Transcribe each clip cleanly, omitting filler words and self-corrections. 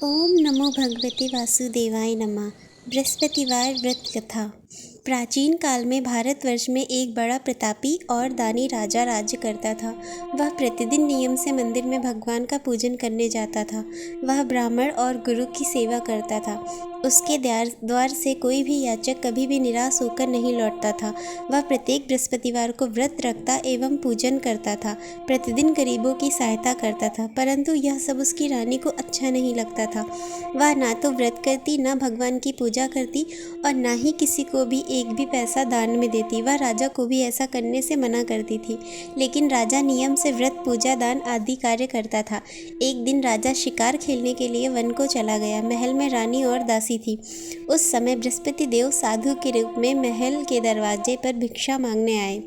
ओम नमो भगवते वासुदेवाय नमः। बृहस्पतिवार व्रत कथा। प्राचीन काल में भारतवर्ष में एक बड़ा प्रतापी और दानी राजा राज्य करता था। वह प्रतिदिन नियम से मंदिर में भगवान का पूजन करने जाता था। वह ब्राह्मण और गुरु की सेवा करता था। उसके द्वार से कोई भी याचक कभी भी निराश होकर नहीं लौटता था। वह प्रत्येक बृहस्पतिवार को व्रत रखता एवं पूजन करता था। प्रतिदिन गरीबों की सहायता करता था, परंतु यह सब उसकी रानी को अच्छा नहीं लगता था। वह ना तो व्रत करती, ना भगवान की पूजा करती और ना ही किसी को भी एक भी पैसा दान में देती। वह राजा को भी ऐसा करने से मना करती थी, लेकिन राजा नियम से व्रत, पूजा, दान आदि कार्य करता था। एक दिन राजा शिकार खेलने के लिए वन को चला गया। महल में रानी और दासी थी। उस समय बृहस्पति देव साधु के रूप में महल के दरवाजे पर भिक्षा मांगने आए।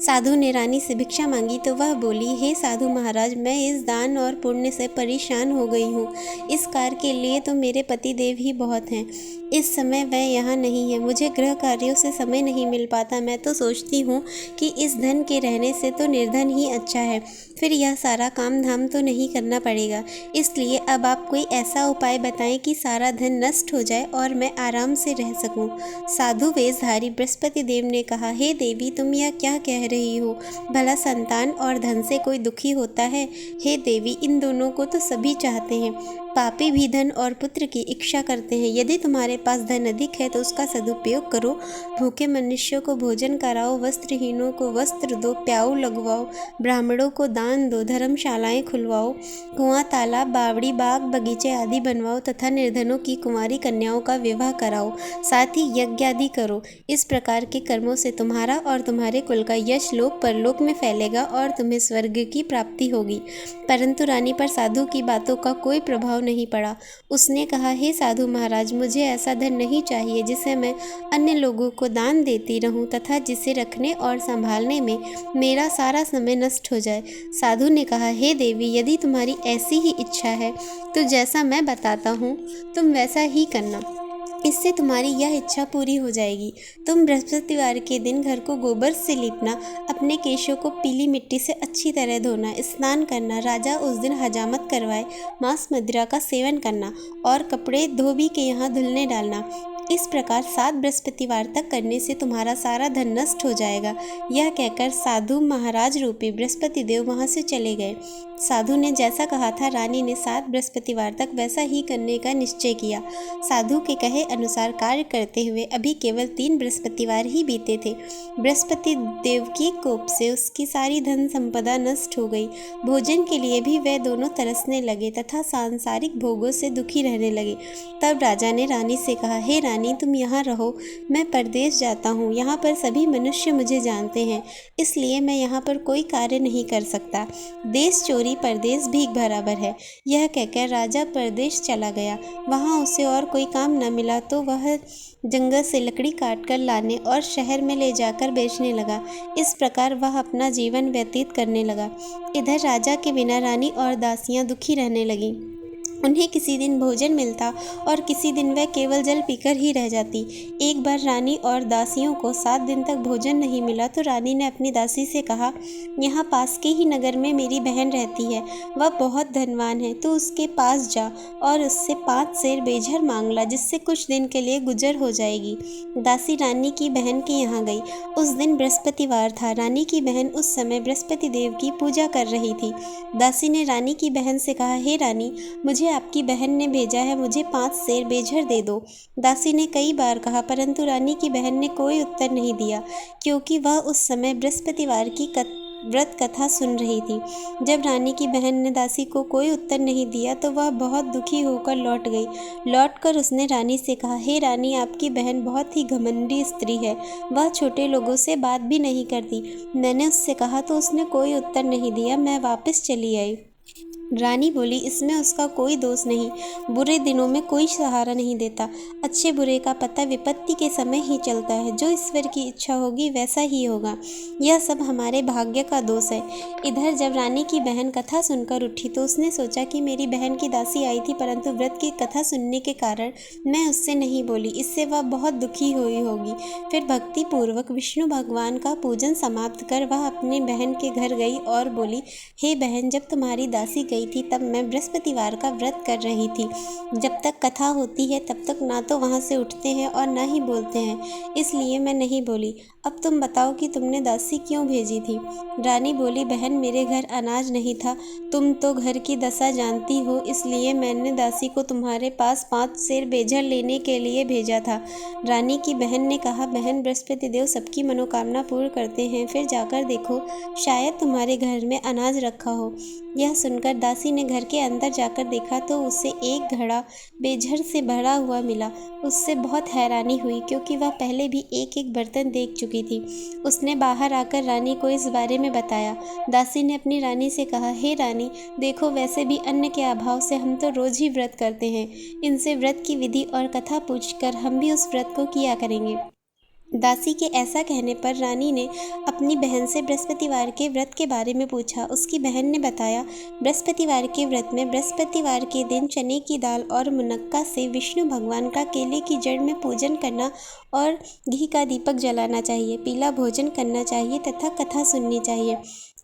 साधु ने रानी से भिक्षा मांगी तो वह बोली, हे साधु महाराज, मैं इस दान और पुण्य से परेशान हो गई हूँ। इस कार्य के लिए तो मेरे पति देव ही बहुत हैं। इस समय वह यहाँ नहीं है। मुझे गृह कार्यों से समय नहीं मिल पाता। मैं तो सोचती हूँ कि इस धन के रहने से तो निर्धन ही अच्छा है, फिर यह सारा काम धाम तो नहीं करना पड़ेगा। इसलिए अब आप कोई ऐसा उपाय बताएं कि सारा धन नष्ट हो जाए और मैं आराम से रह सकूं। साधु वेशधारी बृहस्पति देव ने कहा, हे देवी, तुम यह क्या कह रही हो? भला संतान और धन से कोई दुखी होता है? हे देवी, इन दोनों को तो सभी चाहते हैं। पापी भी धन और पुत्र की इच्छा करते हैं। यदि तुम्हारे पास धन अधिक है तो उसका सदुपयोग करो। भूखे मनुष्यों को भोजन कराओ, वस्त्रहीनों को वस्त्र दो, प्याऊ लगवाओ, ब्राह्मणों को दान दो, धर्मशालाएं खुलवाओ, कुआं, तालाब, बावड़ी, बाग, बगीचे आदि बनवाओ तथा निर्धनों की कुंवारी कन्याओं का विवाह कराओ। साथ ही यज्ञ आदि करो। इस प्रकार के कर्मों से तुम्हारा और तुम्हारे कुल का यश लोक परलोक में फैलेगा और तुम्हें स्वर्ग की प्राप्ति होगी। परंतु रानी पर साधु की बातों का कोई प्रभाव नहीं पड़ा। उसने कहा, हे साधु महाराज, मुझे ऐसा धन नहीं चाहिए जिसे मैं अन्य लोगों को दान देती रहूं तथा जिसे रखने और संभालने में मेरा सारा समय नष्ट हो जाए। साधु ने कहा, हे देवी, यदि तुम्हारी ऐसी ही इच्छा है तो जैसा मैं बताता हूँ तुम वैसा ही करना। इससे तुम्हारी यह इच्छा पूरी हो जाएगी। तुम बृहस्पतिवार के दिन घर को गोबर से लीपना, अपने केशों को पीली मिट्टी से अच्छी तरह धोना, स्नान करना, राजा उस दिन हजामत करवाए मांस मदिरा का सेवन करना और कपड़े धोबी के यहाँ धुलने डालना। इस प्रकार 7 बृहस्पतिवार तक करने से तुम्हारा सारा धन नष्ट हो जाएगा। यह कहकर साधु महाराज रूपी बृहस्पति देव वहाँ से चले गए। साधु ने जैसा कहा था, रानी ने 7 बृहस्पतिवार तक वैसा ही करने का निश्चय किया। साधु के कहे अनुसार कार्य करते हुए अभी केवल 3 बृहस्पतिवार ही बीते थे। बृहस्पति देव के कोप से उसकी सारी धन संपदा नष्ट हो गई। भोजन के लिए भी वे दोनों तरसने लगे तथा सांसारिक भोगों से दुखी रहने लगे। तब राजा ने रानी से कहा, हे रानी, तुम यहाँ रहो, मैं परदेश जाता हूँ। यहाँ पर सभी मनुष्य मुझे जानते हैं, इसलिए मैं यहाँ पर कोई कार्य नहीं कर सकता। देश चोरी परदेश भीख बराबर है। यह कहकर राजा परदेश चला गया। वहाँ उसे और कोई काम न मिला तो वह जंगल से लकड़ी काटकर लाने और शहर में ले जाकर बेचने लगा। इस प्रकार वह अपना जीवन व्यतीत करने लगा। इधर राजा के बिना रानी और दासियां दुखी रहने लगीं। उन्हें किसी दिन भोजन मिलता और किसी दिन वह केवल जल पीकर ही रह जाती। एक बार रानी और दासियों को 7 दिन तक भोजन नहीं मिला तो रानी ने अपनी दासी से कहा, यहाँ पास के ही नगर में मेरी बहन रहती है, वह बहुत धनवान है, तो उसके पास जा और उससे 5 सेर बेझर मांग ला, जिससे कुछ दिन के लिए गुजर हो जाएगी। दासी रानी की बहन के यहाँ गई। उस दिन बृहस्पतिवार था। रानी की बहन उस समय बृहस्पति देव की पूजा कर रही थी। दासी ने रानी की बहन से कहा, हे रानी, मुझे आपकी बहन ने भेजा है, मुझे 5 सेर बेझर दे दो। दासी ने कई बार कहा, परंतु रानी की बहन ने कोई उत्तर नहीं दिया, क्योंकि वह उस समय बृहस्पतिवार की व्रत कथा सुन रही थी। जब रानी की बहन ने दासी को कोई उत्तर नहीं दिया तो वह बहुत दुखी होकर लौट गई। लौटकर उसने रानी से कहा, हे रानी, आपकी बहन बहुत ही घमंडी स्त्री है, वह छोटे लोगों से बात भी नहीं करती। मैंने उससे कहा तो उसने कोई उत्तर नहीं दिया, मैं वापस चली आई। रानी बोली, इसमें उसका कोई दोष नहीं, बुरे दिनों में कोई सहारा नहीं देता। अच्छे बुरे का पता विपत्ति के समय ही चलता है। जो ईश्वर की इच्छा होगी वैसा ही होगा। यह सब हमारे भाग्य का दोष है। इधर जब रानी की बहन कथा सुनकर उठी तो उसने सोचा कि मेरी बहन की दासी आई थी, परंतु व्रत की कथा सुनने के कारण मैं उससे नहीं बोली, इससे वह बहुत दुखी हुई होगी। फिर भक्ति पूर्वक विष्णु भगवान का पूजन समाप्त कर वह अपनी बहन के घर गई और बोली, हे बहन, जब तुम्हारी दासी गई थी तब मैं बृहस्पतिवार का व्रत कर रही थी। जब तक कथा होती है तब तक ना तो वहाँ से उठते हैं और ना ही बोलते हैं, इसलिए मैं नहीं बोली। अब तुम बताओ कि तुमने दासी क्यों भेजी थी? रानी बोली, बहन मेरे घर अनाज नहीं था, तुम तो घर की दशा जानती हो, इसलिए मैंने दासी को तुम्हारे पास 5 सेर बेझर लेने के लिए भेजा था। रानी की बहन ने कहा, बहन बृहस्पति देव सबकी मनोकामना पूर्ण करते हैं, फिर जाकर देखो, शायद तुम्हारे घर में अनाज रखा हो। यह सुनकर दासी ने घर के अंदर जाकर देखा तो उसे एक घड़ा बेझर से भरा हुआ मिला। उससे बहुत हैरानी हुई क्योंकि वह पहले भी एक एक बर्तन देख चुकी थी। उसने बाहर आकर रानी को इस बारे में बताया। दासी ने अपनी रानी से कहा, हे रानी, देखो वैसे भी अन्न के अभाव से हम तो रोज ही व्रत करते हैं, इनसे व्रत की विधि और कथा पूछकर हम भी उस व्रत को किया करेंगे। दासी के ऐसा कहने पर रानी ने अपनी बहन से बृहस्पतिवार के व्रत के बारे में पूछा। उसकी बहन ने बताया, बृहस्पतिवार के व्रत में बृहस्पतिवार के दिन चने की दाल और मुनक्का से विष्णु भगवान का केले की जड़ में पूजन करना और घी का दीपक जलाना चाहिए, पीला भोजन करना चाहिए तथा कथा सुननी चाहिए।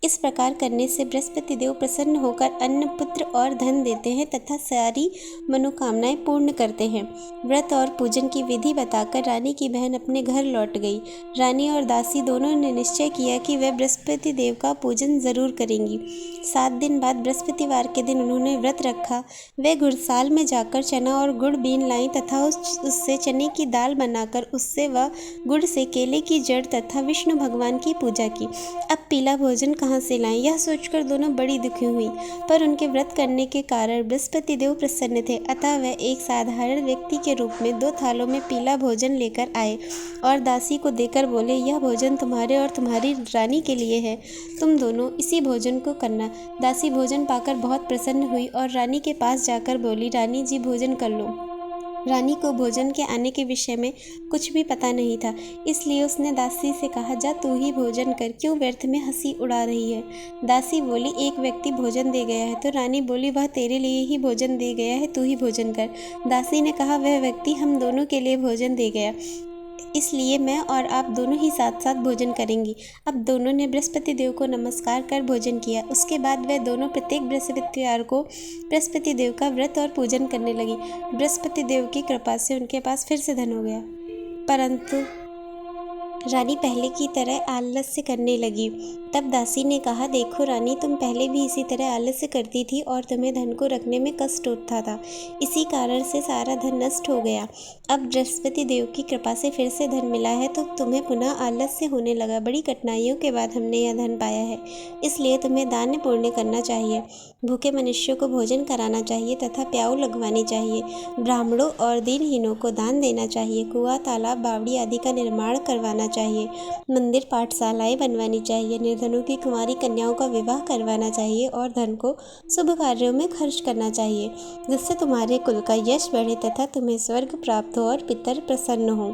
इस प्रकार करने से बृहस्पति देव प्रसन्न होकर अन्न, पुत्र और धन देते हैं तथा सारी मनोकामनाएं पूर्ण करते हैं। व्रत और पूजन की विधि बताकर रानी की बहन अपने घर लौट गई। रानी और दासी दोनों ने निश्चय किया कि वे बृहस्पति देव का पूजन जरूर करेंगी। 7 दिन बाद बृहस्पतिवार के दिन उन्होंने व्रत रखा। वे घुड़साल में जाकर चना और गुड़ बीन लाई तथा उससे चने की दाल बनाकर उससे व गुड़ से केले की जड़ तथा विष्णु भगवान की पूजा की। अब पीला भोजन कहाँ से लाएं, यह सोचकर दोनों बड़ी दुखी हुई, पर उनके व्रत करने के कारण बृहस्पति देव प्रसन्न थे। अतः वह एक साधारण व्यक्ति के रूप में 2 थालों में पीला भोजन लेकर आए और दासी को देकर बोले, यह भोजन तुम्हारे और तुम्हारी रानी के लिए है, तुम दोनों इसी भोजन को करना। दासी भोजन पाकर बहुत प्रसन्न हुई और रानी के पास जाकर बोली, रानी जी भोजन कर लो। रानी को भोजन के आने के विषय में कुछ भी पता नहीं था, इसलिए उसने दासी से कहा, जा तू ही भोजन कर, क्यों व्यर्थ में हंसी उड़ा रही है। दासी बोली, एक व्यक्ति भोजन दे गया है। तो रानी बोली, वह तेरे लिए ही भोजन दे गया है, तू ही भोजन कर। दासी ने कहा, वह व्यक्ति हम दोनों के लिए भोजन दे गया, इसलिए मैं और आप दोनों ही साथ साथ भोजन करेंगी। अब दोनों ने बृहस्पति देव को नमस्कार कर भोजन किया। उसके बाद वे दोनों प्रत्येक बृहस्पतिवार को बृहस्पति देव का व्रत और पूजन करने लगी। बृहस्पति देव की कृपा से उनके पास फिर से धन हो गया, परंतु रानी पहले की तरह आलस्य करने लगी। तब दासी ने कहा, देखो रानी, तुम पहले भी इसी तरह आलस्य करती थी और तुम्हें धन को रखने में कष्ट होता था, इसी कारण से सारा धन नष्ट हो गया। अब बृहस्पति देव की कृपा से फिर से धन मिला है तो तुम्हें पुनः आलस्य होने लगा। बड़ी कठिनाइयों के बाद हमने यह धन पाया है, इसलिए तुम्हें दान पुण्य करना चाहिए, भूखे मनुष्यों को भोजन कराना चाहिए तथा प्याऊ लगवानी चाहिए, ब्राह्मणों और दीनहीनों को दान देना चाहिए, कुआं, तालाब, बावड़ी आदि का निर्माण करवाना चाहिए, मंदिर, पाठशालाएं बनवानी चाहिए, निर्धनों की कुंवारी कन्याओं का विवाह करवाना चाहिए और धन को शुभ कार्यों में खर्च करना चाहिए, जिससे तुम्हारे कुल का यश बढ़े तथा तुम्हें स्वर्ग प्राप्त हो और पितर प्रसन्न हो।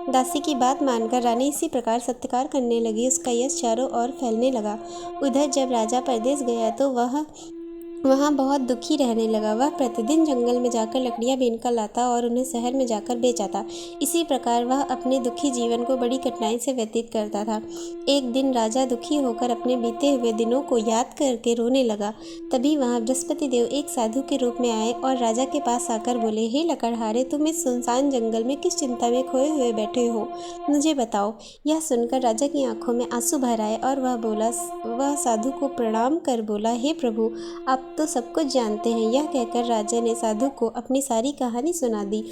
दासी की बात मानकर रानी इसी प्रकार सत्कार करने लगी। उसका यश चारों ओर फैलने लगा। उधर जब राजा परदेश गया तो वह वहाँ बहुत दुखी रहने लगा। वह प्रतिदिन जंगल में जाकर लकड़ियाँ बीनकर लाता और उन्हें शहर में जाकर बेच आता। इसी प्रकार वह अपने दुखी जीवन को बड़ी कठिनाई से व्यतीत करता था। एक दिन राजा दुखी होकर अपने बीते हुए दिनों को याद करके रोने लगा। तभी वहाँ बृहस्पति देव एक साधु के रूप में आए और राजा के पास आकर बोले, हे लकड़हारे, तुम इस सुनसान जंगल में किस चिंता में खोए हुए बैठे हो, मुझे बताओ। यह सुनकर राजा की आंखों में आंसू भर आए और वह साधु को प्रणाम कर बोला, हे प्रभु, आप तो सब कुछ जानते हैं। यह कहकर राजा ने साधु को अपनी सारी कहानी सुना दी।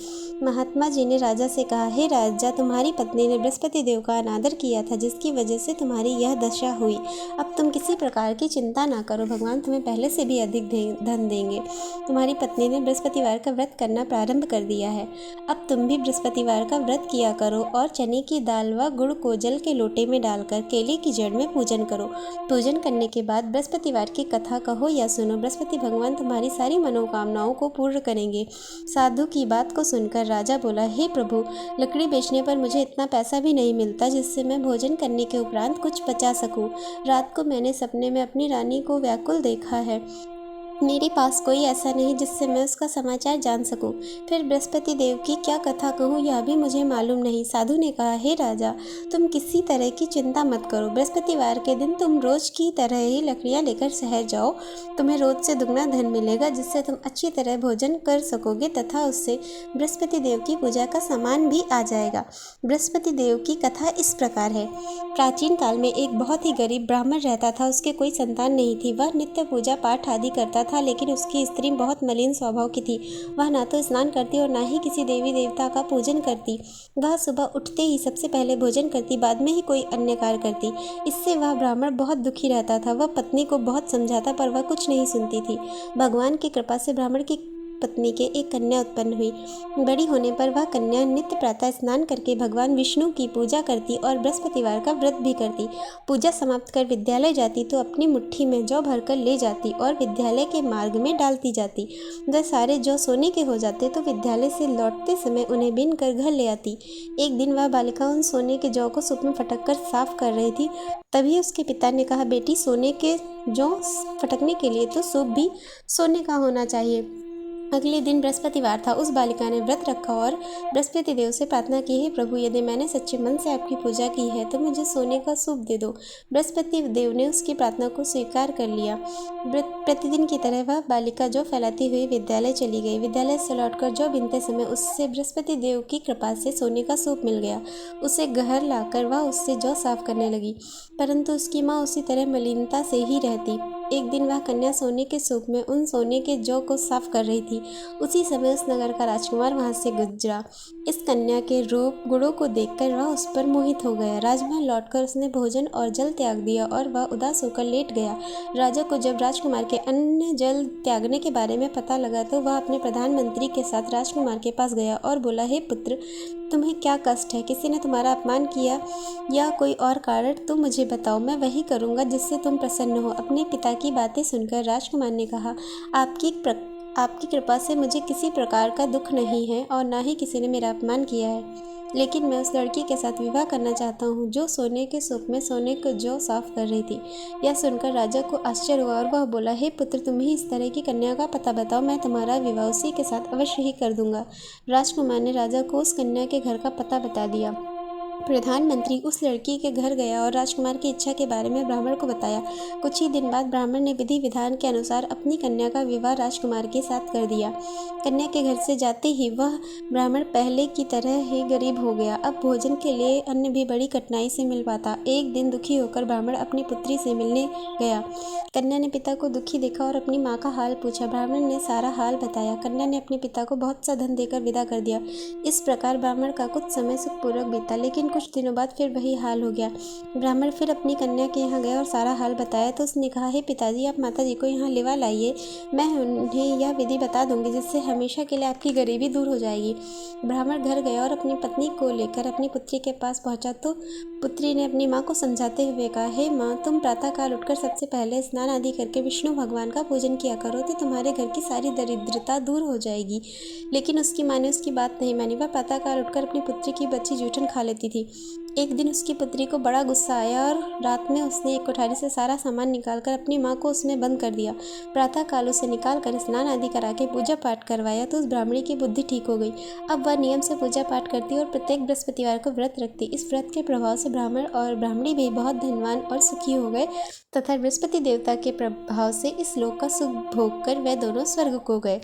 महात्मा जी ने राजा से कहा, हे राजा, तुम्हारी पत्नी ने बृहस्पति देव का अनादर किया था, जिसकी वजह से तुम्हारी यह दशा हुई। अब तुम किसी प्रकार की चिंता ना करो, भगवान तुम्हें पहले से भी अधिक धन देंगे। तुम्हारी पत्नी ने बृहस्पतिवार का व्रत करना प्रारंभ कर दिया है। अब तुम भी बृहस्पतिवार का व्रत किया करो और चने की दाल व गुड़ को जल के लोटे में डालकर केले की जड़ में पूजन करो। पूजन करने के बाद बृहस्पतिवार की कथा कहो या सुनो। बृहस्पति भगवान तुम्हारी सारी मनोकामनाओं को पूर्ण करेंगे। साधु की बात को सुनकर राजा बोला, हे प्रभु, लकड़ी बेचने पर मुझे इतना पैसा भी नहीं मिलता जिससे मैं भोजन करने के उपरांत कुछ बचा सकूं। रात को मैंने सपने में अपनी रानी को व्याकुल देखा है। मेरे पास कोई ऐसा नहीं जिससे मैं उसका समाचार जान सकूं। फिर बृहस्पति देव की क्या कथा कहूँ यह भी मुझे मालूम नहीं। साधु ने कहा, हे राजा, तुम किसी तरह की चिंता मत करो। बृहस्पतिवार के दिन तुम रोज की तरह ही लकड़ियाँ लेकर शहर जाओ। तुम्हें रोज से दुगना धन मिलेगा, जिससे तुम अच्छी तरह भोजन कर सकोगे तथा उससे बृहस्पति देव की पूजा का सामान भी आ जाएगा। बृहस्पति देव की कथा इस प्रकार है। प्राचीन काल में एक बहुत ही गरीब ब्राह्मण रहता था। उसके कोई संतान नहीं थी। वह नित्य पूजा पाठ आदि करता था, लेकिन उसकी स्त्री बहुत मलिन स्वभाव की थी। वह ना तो स्नान करती और ना ही किसी देवी देवता का पूजन करती। वह सुबह उठते ही सबसे पहले भोजन करती, बाद में ही कोई अन्य कार्य करती। इससे वह ब्राह्मण बहुत दुखी रहता था। वह पत्नी को बहुत समझाता, पर वह कुछ नहीं सुनती थी। भगवान की कृपा से ब्राह्मण की पत्नी के एक कन्या उत्पन्न हुई। बड़ी होने पर वह कन्या नित्य प्रातः स्नान करके भगवान विष्णु की पूजा करती और बृहस्पतिवार का व्रत भी करती। पूजा समाप्त कर विद्यालय जाती तो अपनी मुट्ठी में जौ भरकर ले जाती और विद्यालय के मार्ग में डालती जाती। वह सारे जौ सोने के हो जाते तो विद्यालय से लौटते समय उन्हें बीन कर घर ले आती। एक दिन वह बालिका उन सोने के जौ को सूप में फटक कर साफ कर रही थी। तभी उसके पिता ने कहा, बेटी, सोने के जौ फटकने के लिए तो सूप भी सोने का होना चाहिए। अगले दिन बृहस्पतिवार था। उस बालिका ने व्रत रखा और बृहस्पति देव से प्रार्थना की, हे प्रभु, यदि मैंने सच्चे मन से आपकी पूजा की है तो मुझे सोने का सूप दे दो। बृहस्पति देव ने उसकी प्रार्थना को स्वीकार कर लिया। प्रतिदिन की तरह वह बालिका जौ फैलाती हुई विद्यालय चली गई। विद्यालय से लौटकर जौ बीनते समय उससे बृहस्पति देव की कृपा से सोने का सूप मिल गया। उसे घर लाकर वह उससे जौ साफ करने लगी, परंतु उसकी माँ उसी तरह मलिनता से ही रहती। एक दिन वह कन्या सोने के सूप में उन सोने के जौ को साफ कर रही थी। उसी समय उस नगर का राजकुमार वहां से गुजरा। इस कन्या के रूप गुणों को देखकर वह उस पर मोहित हो गया। राजमहल लौटकर उसने भोजन और जल त्याग दिया और वह उदास होकर लेट गया। राजा को जब राजकुमार के अन्न जल त्यागने के बारे में पता लगा तो वह अपने प्रधानमंत्री के साथ राजकुमार के पास गया और बोला, हे पुत्र, तुम्हें क्या कष्ट है? किसी ने तुम्हारा अपमान किया या कोई और कारण? तुम मुझे बताओ, मैं वही करूँगा जिससे तुम प्रसन्न हो। अपने पिता की बातें सुनकर राजकुमार ने कहा, आपकी कृपा से मुझे किसी प्रकार का दुख नहीं है और ना ही किसी ने मेरा अपमान किया है, लेकिन मैं उस लड़की के साथ विवाह करना चाहता हूँ जो सोने के सूप में सोने को जौ साफ कर रही थी। यह सुनकर राजा को आश्चर्य हुआ और वह बोला, हे पुत्र, तुम ही इस तरह की कन्या का पता बताओ, मैं तुम्हारा विवाह उसी के साथ अवश्य ही कर दूंगा। राजकुमार ने राजा को उस कन्या के घर का पता बता दिया। प्रधानमंत्री उस लड़की के घर गया और राजकुमार की इच्छा के बारे में ब्राह्मण को बताया। कुछ ही दिन बाद ब्राह्मण ने विधि विधान के अनुसार अपनी कन्या का विवाह राजकुमार के साथ कर दिया। कन्या के घर से जाते ही वह ब्राह्मण पहले की तरह ही गरीब हो गया। अब भोजन के लिए अन्न भी बड़ी कठिनाई से मिल पाता। एक दिन दुखी होकर ब्राह्मण अपनी पुत्री से मिलने गया। कन्या ने पिता को दुखी देखा और अपनी माँ का हाल पूछा। ब्राह्मण ने सारा हाल बताया। कन्या ने अपने पिता को बहुत सा धन देकर विदा कर दिया। इस प्रकार ब्राह्मण का कुछ समय सुखपूर्वक बीता, लेकिन कुछ दिनों बाद फिर वही हाल हो गया। ब्राह्मण फिर अपनी कन्या के यहाँ गया और सारा हाल बताया तो उसने कहा, हे पिताजी, आप माताजी को यहाँ लिवा लाइए, मैं उन्हें यह विधि बता दूंगी जिससे हमेशा के लिए आपकी गरीबी दूर हो जाएगी। ब्राह्मण घर गया और अपनी पत्नी को लेकर अपनी पुत्री के पास पहुंचा तो पुत्री ने अपनी माँ को समझाते हुए कहा, हे माँ, तुम प्रातःकाल उठकर सबसे पहले स्नान आदि करके विष्णु भगवान का पूजन किया करो तो तुम्हारे घर की सारी दरिद्रता दूर हो जाएगी। लेकिन उसकी माँ ने उसकी बात नहीं मानी। वह प्रातःकाल उठकर अपनी पुत्री की बची जूठन खा लेती थी। एक दिन उसकी पुत्री को बड़ा गुस्सा आया और रात में उसने एक कोठारी से सारा सामान निकालकर अपनी माँ को उसमें बंद कर दिया। प्रातःकाल उसे निकालकर स्नान आदि करा के पूजा पाठ करवाया तो उस ब्राह्मणी की बुद्धि ठीक हो गई। अब वह नियम से पूजा पाठ करती और प्रत्येक बृहस्पतिवार को व्रत रखती। इस व्रत के प्रभाव से ब्राह्मण और ब्राह्मणी भी बहुत धनवान और सुखी हो गए तथा बृहस्पति देवता के प्रभाव से इस लोक का सुख भोग कर वे दोनों स्वर्ग को गए।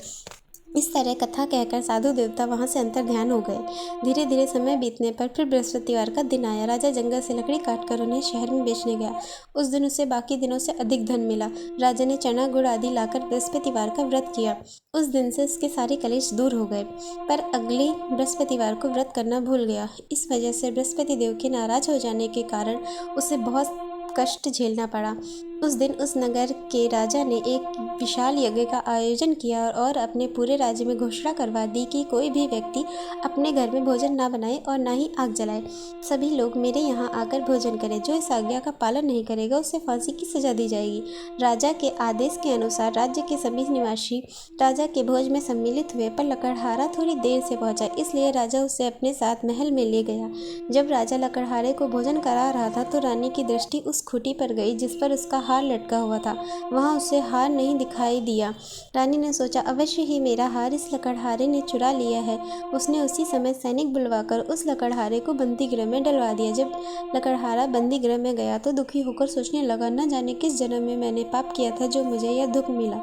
इस तरह कथा कहकर साधु देवता वहां से अंतर ध्यान हो गए। धीरे धीरे समय बीतने पर फिर बृहस्पतिवार का दिन आया। राजा जंगल से लकड़ी काटकर उन्हें शहर में बेचने गया। उस दिन उसे बाकी दिनों से अधिक धन मिला। राजा ने चना गुड़ आदि लाकर बृहस्पतिवार का व्रत किया। उस दिन से उसके सारे कलेश दूर हो गए, पर अगले बृहस्पतिवार को व्रत करना भूल गया। इस वजह से बृहस्पति देव के नाराज हो जाने के कारण उसे बहुत कष्ट झेलना पड़ा। उस दिन उस नगर के राजा ने एक विशाल यज्ञ का आयोजन किया और अपने पूरे राज्य में घोषणा करवा दी कि कोई भी व्यक्ति अपने घर में भोजन ना बनाए और ना ही आग जलाए। सभी लोग मेरे यहाँ आकर भोजन करें। जो इस आज्ञा का पालन नहीं करेगा उसे फांसी की सजा दी जाएगी। राजा के आदेश के अनुसार राज्य के सभी निवासी राजा के भोज में सम्मिलित हुए, पर लकड़हारा थोड़ी देर से पहुंचा, इसलिए राजा उसे अपने साथ महल में ले गया। जब राजा लकड़हारे को भोजन करा रहा था तो रानी की दृष्टि उस खूंटी पर गई जिस पर उसका हार लटका हुआ था। वहाँ उसे हार नहीं दिखाई दिया। रानी ने सोचा, अवश्य ही मेरा हार इस लकड़हारे ने चुरा लिया है। उसने उसी समय सैनिक बुलवाकर उस लकड़हारे को बंदीगृह में डलवा दिया। जब लकड़हारा बंदीगृह में गया तो दुखी होकर सोचने लगा, न जाने किस जन्म में मैंने पाप किया था जो मुझे यह दुख मिला।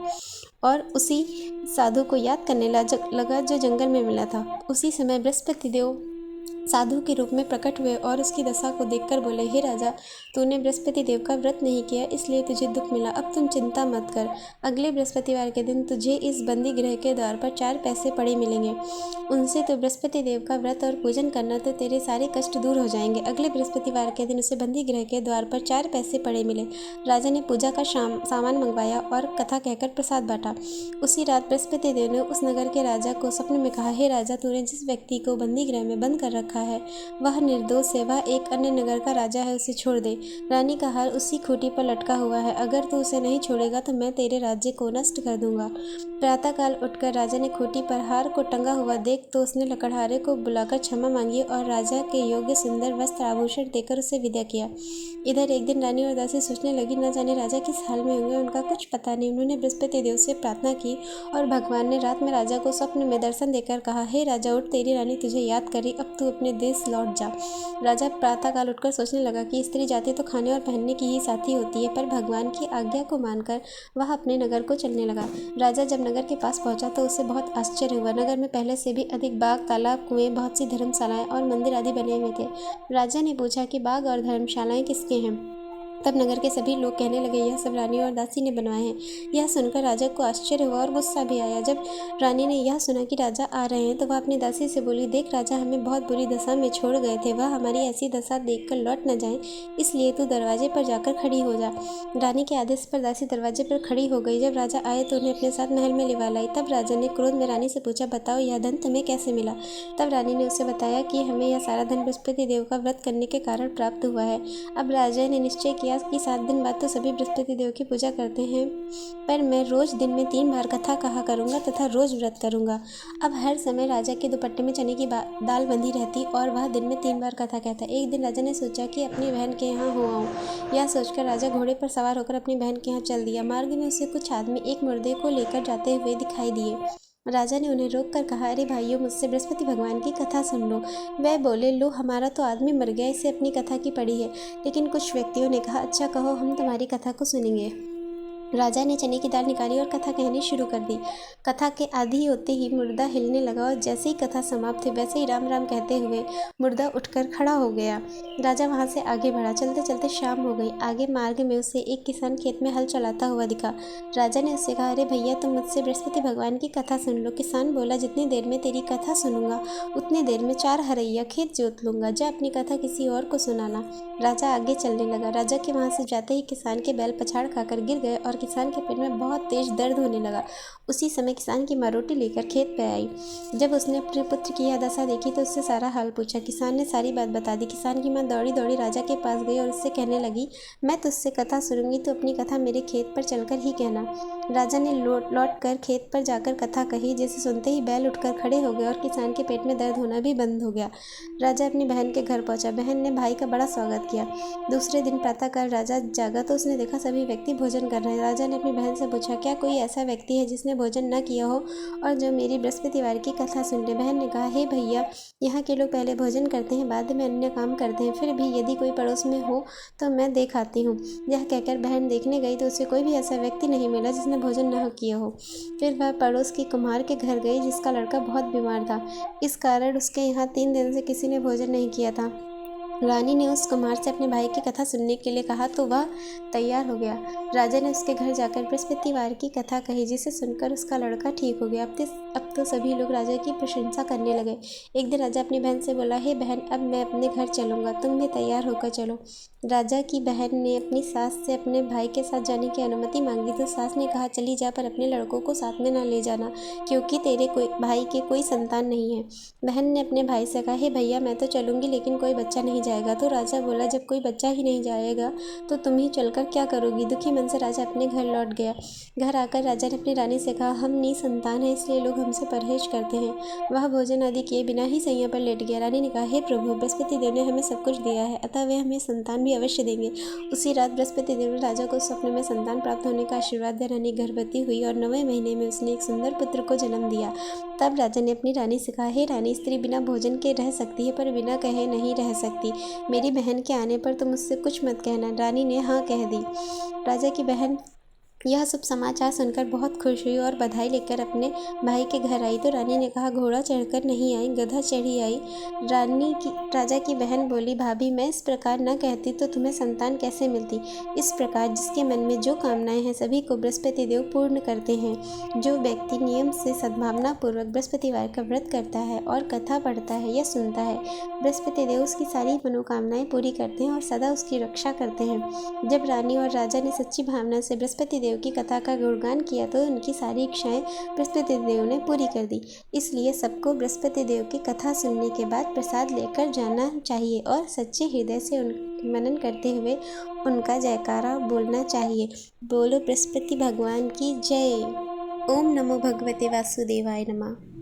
और उसी साधु को याद करने लगा जो जंगल में मिला था। उसी समय बृहस्पति देव साधु के रूप में प्रकट हुए और उसकी दशा को देखकर बोले, हे राजा, तूने बृहस्पति देव का व्रत नहीं किया, इसलिए तुझे दुख मिला। अब तुम चिंता मत कर। अगले बृहस्पतिवार के दिन तुझे इस बंदी गृह के द्वार पर 4 पैसे पड़े मिलेंगे। उनसे तो बृहस्पति देव का व्रत और पूजन करना तो तेरे सारे कष्ट दूर हो जाएंगे। अगले बृहस्पतिवार के दिन उसे बंदी गृह के द्वार पर 4 पैसे पड़े मिले। राजा ने पूजा का सामान मंगवाया और कथा कहकर प्रसाद बांटा। उसी रात बृहस्पति देव ने उस नगर के राजा को सपने में कहा, हे राजा, तूने जिस व्यक्ति को बंदी गृह में बंद कर रखा है वह निर्दोष है। वह एक अन्य नगर का राजा है, उसे छोड़ दे। रानी का हार उसी खूंटी पर लटका हुआ है। अगर तू उसे नहीं छोड़ेगा तो मैं तेरे राज्य को नष्ट कर दूंगा। प्रातःकाल उठकर राजा ने खूंटी पर हार को टंगा हुआ देख तो उसने लकड़हारे को बुलाकर क्षमा मांगी और राजा के योग्य सुंदर वस्त्र आभूषण देकर उसे विदा किया। इधर एक दिन रानी और दासी सोचने लगी, न जाने राजा किस हाल में होंगे, उनका कुछ पता नहीं। उन्होंने बृहस्पति देव से प्रार्थना की और भगवान ने रात में राजा को स्वप्न में दर्शन देकर कहा, हे राजा, उठ, तेरी रानी तुझे याद करी, अब तू अपने देश लौट जा। राजा प्रातःकाल उठकर सोचने लगा कि स्त्री जाति तो खाने और पहनने की ही साथी होती है, पर भगवान की आज्ञा को मानकर वह अपने नगर को चलने लगा। राजा जब नगर के पास पहुंचा तो उसे बहुत आश्चर्य हुआ। नगर में पहले से भी अधिक बाग, तालाब, कुएं, बहुत सी धर्मशालाएं और मंदिर आदि बने हुए थे। राजा ने पूछा कि बाग और धर्मशालाएं किसके हैं? तब नगर के सभी लोग कहने लगे, यह सब रानी और दासी ने बनवाए हैं। यह सुनकर राजा को आश्चर्य हुआ और गुस्सा भी आया। जब रानी ने यह सुना कि राजा आ रहे हैं तो वह अपनी दासी से बोली, देख राजा हमें बहुत बुरी दशा में छोड़ गए थे, वह हमारी ऐसी दशा देखकर लौट न जाए, इसलिए तू दरवाजे पर जाकर खड़ी हो जा। रानी के आदेश पर दासी दरवाजे पर खड़ी हो गई। जब राजा आए तो उन्हें अपने साथ महल में लिवा लाई। तब राजा ने क्रोध में रानी से पूछा, बताओ यह धन तुम्हें कैसे मिला? तब रानी ने उसे बताया कि हमें यह सारा धन बृहस्पति देव का व्रत करने के कारण प्राप्त हुआ है। अब राजा ने निश्चय किया कि 7 दिन बाद तो सभी बृहस्पति देव की पूजा करते हैं, पर मैं रोज दिन में 3 बार कथा कहा करूंगा तथा रोज व्रत करूंगा। अब हर समय राजा के दुपट्टे में चने की दाल बंधी रहती और वह दिन में 3 बार कथा कहता। एक दिन राजा ने सोचा कि अपनी बहन के यहाँ हो आऊँ। यह सोचकर राजा घोड़े पर सवार होकर अपनी बहन के यहाँ चल दिया। मार्ग में उसे कुछ आदमी एक मुर्दे को लेकर जाते हुए दिखाई दिए। राजा ने उन्हें रोक कर कहा, अरे भाइयों, मुझसे बृहस्पति भगवान की कथा सुन लो। वह बोले, लो, हमारा तो आदमी मर गया, इसे अपनी कथा की पड़ी है। लेकिन कुछ व्यक्तियों ने कहा, अच्छा कहो, हम तुम्हारी कथा को सुनेंगे। राजा ने चने की दाल निकाली और कथा कहनी शुरू कर दी। कथा के आधी होते ही मुर्दा हिलने लगा और जैसे ही कथा समाप्त हुई वैसे ही राम राम कहते हुए मुर्दा उठकर खड़ा हो गया। राजा वहां से आगे बढ़ा। चलते चलते शाम हो गई। आगे मार्ग में उसे एक किसान खेत में हल चलाता हुआ दिखा। राजा ने उससे कहा, अरे भैया, तुम मुझसे बृहस्पति भगवान की कथा सुन लो। किसान बोला, जितनी देर में तेरी कथा सुनूंगा उतनी देर में 4 हरैया खेत जोत लूंगा। जा अपनी कथा किसी और को सुनाना। राजा आगे चलने लगा। राजा के वहां से जाते ही किसान के बैल पछाड़ खाकर गिर गए और किसान के पेट में बहुत तेज दर्द होने लगा। उसी समय किसान की माँ रोटी लेकर खेत पे आई। जब उसने अपने पुत्र की यह दशा देखी तो उससे सारा हाल पूछा। किसान ने सारी बात बता दी। किसान की माँ दौड़ी दौड़ी राजा के पास गई और उससे कहने लगी, मैं तुझसे कथा सुनूंगी तो अपनी कथा मेरे खेत पर चलकर ही कहना। राजा ने लौट कर खेत पर जाकर कथा कही। जैसे सुनते ही बैल उठकर खड़े हो गए और किसान के पेट में दर्द होना भी बंद हो गया। राजा अपनी बहन के घर पहुंचा। बहन ने भाई का बड़ा स्वागत किया। दूसरे दिन प्रातःकाल राजा जागा तो उसने देखा सभी व्यक्ति भोजन कर रहे हैं। राजा ने अपनी बहन से पूछा, क्या कोई ऐसा व्यक्ति है जिसने भोजन न किया हो और जो मेरी बृहस्पतिवार की कथा सुन ले? बहन ने कहा, हे भैया, यहाँ के लोग पहले भोजन करते हैं, बाद में अन्य काम करते हैं, फिर भी यदि कोई पड़ोस में हो तो मैं देख आती हूँ। यह कहकर बहन देखने गई तो उसे कोई भी ऐसा व्यक्ति नहीं मिला जिसने भोजन न किया हो। फिर वह पड़ोस के कुम्हार के घर गई जिसका लड़का बहुत बीमार था। इस कारण उसके यहाँ 3 दिन से किसी ने भोजन नहीं किया था। रानी ने उस कुम्हार से अपने भाई की कथा सुनने के लिए कहा तो वह तैयार हो गया। राजा ने उसके घर जाकर बृहस्पतिवार की कथा कही जिसे सुनकर उसका लड़का ठीक हो गया। अब तो सभी लोग राजा की प्रशंसा करने लगे। एक दिन राजा अपनी बहन से बोला, हे बहन, अब मैं अपने घर चलूँगा, तुम भी तैयार होकर चलो। राजा की बहन ने अपनी सास से अपने भाई के साथ जाने की अनुमति मांगी तो सास ने कहा, चली जा, पर अपने लड़कों को साथ में न ले जाना क्योंकि तेरे भाई के कोई संतान नहीं है। बहन ने अपने भाई से कहा, हे भैया, मैं तो चलूँगी लेकिन कोई बच्चा नहीं जाएगा। तो राजा बोला, जब कोई बच्चा ही नहीं जाएगा तो तुम ही चलकर क्या करोगी। दुखी मन से राजा अपने घर लौट गया। घर आकर राजा ने अपनी रानी से कहा, हम निसंतान हैं, इसलिए लोग हमसे परहेज करते हैं। वह भोजन आदि किए बिना ही सैया पर लेट गया। रानी ने कहा, हे प्रभु, बृहस्पति देव ने हमें सब कुछ दिया है, अतः वे हमें संतान भी अवश्य देंगे। उसी रात बृहस्पति देव ने राजा को सपने में संतान प्राप्त होने का आशीर्वाद दिया। रानी गर्भवती हुई और 9वें महीने में उसने एक सुंदर पुत्र को जन्म दिया। तब राजा ने अपनी रानी से कहा, हे रानी, स्त्री बिना भोजन के रह सकती है पर बिना कहे नहीं रह सकती। मेरी बहन के आने पर तुम मुझसे कुछ मत कहना। रानी ने हाँ कह दी। राजा की बहन यह सब समाचार सुनकर बहुत खुश हुई और बधाई लेकर अपने भाई के घर आई। तो रानी ने कहा, घोड़ा चढ़कर नहीं आई, गधा चढ़ी आई। राजा की बहन बोली, भाभी, मैं इस प्रकार न कहती तो तुम्हें संतान कैसे मिलती। इस प्रकार जिसके मन में जो कामनाएं हैं सभी को बृहस्पति देव पूर्ण करते हैं। जो व्यक्ति नियम से सद्भावना पूर्वक बृहस्पतिवार का व्रत करता है और कथा पढ़ता है या सुनता है, बृहस्पति देव उसकी सारी मनोकामनाएं पूरी करते हैं और सदा उसकी रक्षा करते हैं। जब रानी और राजा ने सच्ची भावना से बृहस्पति देव की कथा का गुणगान किया तो उनकी सारी इच्छाएं बृहस्पति देव ने पूरी कर दी। इसलिए सबको बृहस्पति देव की कथा सुनने के बाद प्रसाद लेकर जाना चाहिए और सच्चे हृदय से मनन करते हुए उनका जयकारा बोलना चाहिए। बोलो बृहस्पति भगवान की जय। ओम नमो भगवते वासुदेवाय नमः।